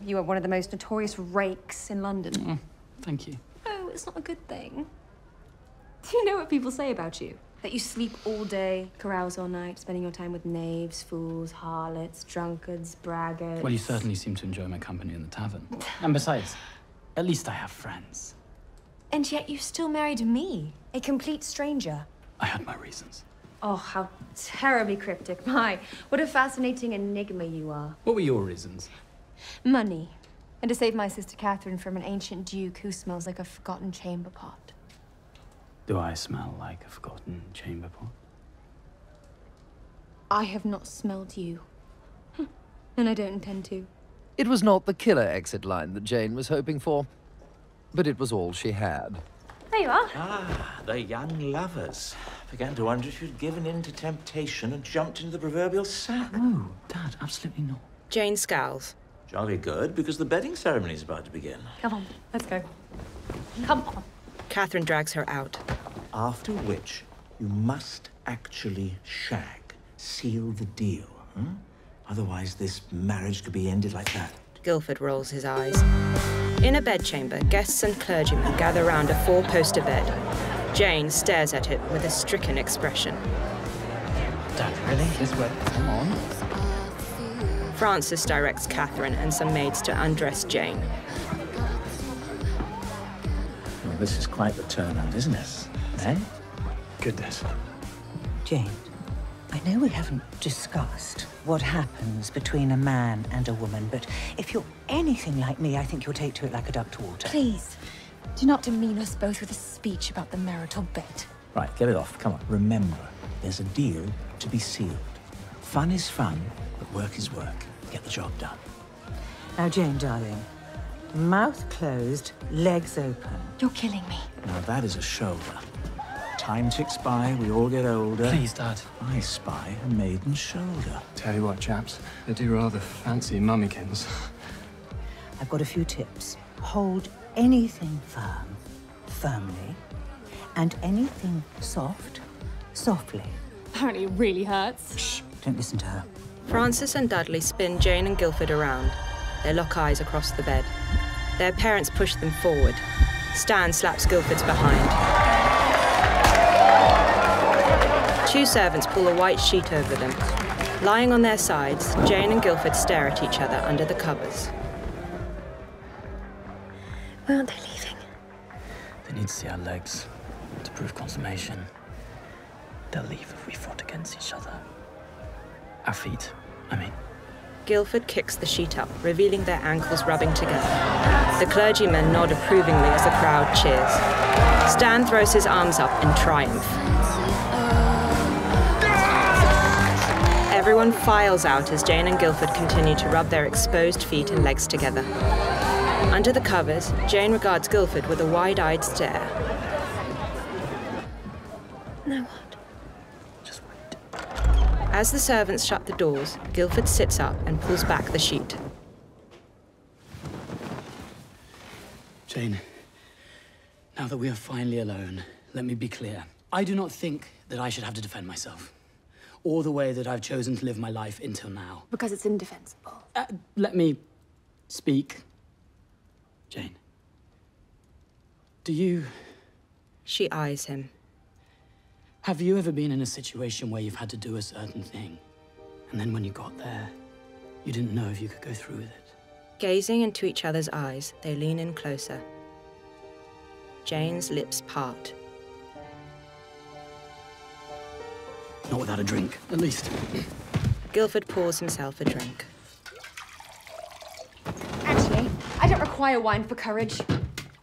You are one of the most notorious rakes in London. Thank you. Oh, it's not a good thing. Do you know what people say about you? That you sleep all day, carouse all night, spending your time with knaves, fools, harlots, drunkards, braggarts. Well, you certainly seem to enjoy my company in the tavern. And besides, at least I have friends. And yet you still married me, a complete stranger. I had my reasons. Oh, how terribly cryptic. My, what a fascinating enigma you are. What were your reasons? Money. And to save my sister Catherine from an ancient duke who smells like a forgotten chamber pot. Do I smell like a forgotten chamber pot? I have not smelled you. And I don't intend to. It was not the killer exit line that Jane was hoping for, but it was all she had. There you are. Ah, the young lovers. Began to wonder if you'd given in to temptation and jumped into the proverbial sack. No, Dad, absolutely not. Jane scowls. Jolly good, because the bedding ceremony's about to begin. Come on, let's go. Come on. Catherine drags her out. After which, you must actually shag. Seal the deal, huh? Otherwise, this marriage could be ended like that. Guildford rolls his eyes. In a bedchamber, guests and clergymen gather round a four-poster bed. Jane stares at it with a stricken expression. Dad, really? This way? Come on. Francis directs Catherine and some maids to undress Jane. Well, this is quite the turnaround, isn't it? Eh? Goodness. Jane, I know we haven't discussed what happens between a man and a woman, but if you're anything like me, I think you'll take to it like a duck to water. Please, do not demean us both with a speech about the marital bed. Right, get it off. Come on. Remember, there's a deal to be sealed. Fun is fun, but work is work. Get the job done. Now, Jane, darling, mouth closed, legs open. You're killing me. Now, that is a shoulder. Time ticks by, we all get older. Please, Dad. I spy a maiden's shoulder. Tell you what, chaps, they do rather fancy mummykins. I've got a few tips. Hold anything firm, firmly, and anything soft, softly. Apparently it really hurts. Shh, don't listen to her. Francis and Dudley spin Jane and Guildford around. They lock eyes across the bed. Their parents push them forward. Stan slaps Guildford's behind. Two servants pull a white sheet over them. Lying on their sides, Jane and Guildford stare at each other under the covers. Why aren't they leaving? They need to see our legs to prove consummation. They'll leave if we fought against each other. Our feet, I mean. Guildford kicks the sheet up, revealing their ankles rubbing together. The clergymen nod approvingly as the crowd cheers. Stan throws his arms up in triumph. Everyone files out as Jane and Guildford continue to rub their exposed feet and legs together. Under the covers, Jane regards Guildford with a wide-eyed stare. Now what? Just wait. As the servants shut the doors, Guildford sits up and pulls back the sheet. Jane, now that we are finally alone, let me be clear. I do not think that I should have to defend myself, or the way that I've chosen to live my life until now. Because it's indefensible. Let me speak. Jane, do you... She eyes him. Have you ever been in a situation where you've had to do a certain thing, and then when you got there, you didn't know if you could go through with it? Gazing into each other's eyes, they lean in closer. Jane's lips part. Not without a drink, at least. Guildford pours himself a drink. Actually, I don't require wine for courage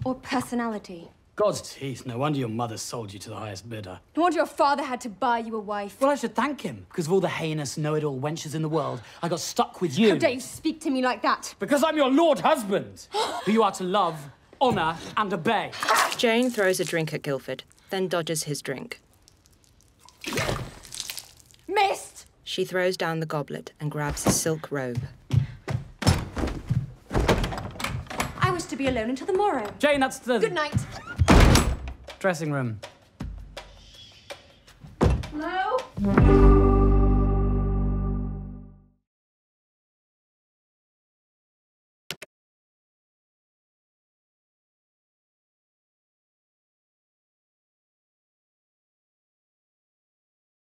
or personality. God's teeth, no wonder your mother sold you to the highest bidder. No wonder your father had to buy you a wife. Well, I should thank him, because of all the heinous, know-it-all wenches in the world, I got stuck with you. How dare you speak to me like that? Because I'm your lord husband, who you are to love, honour, and obey. Jane throws a drink at Guildford, then dodges his drink. Missed! She throws down the goblet and grabs a silk robe. I was to be alone until the morrow. Jane, that's the... Good night. dressing room. Hello?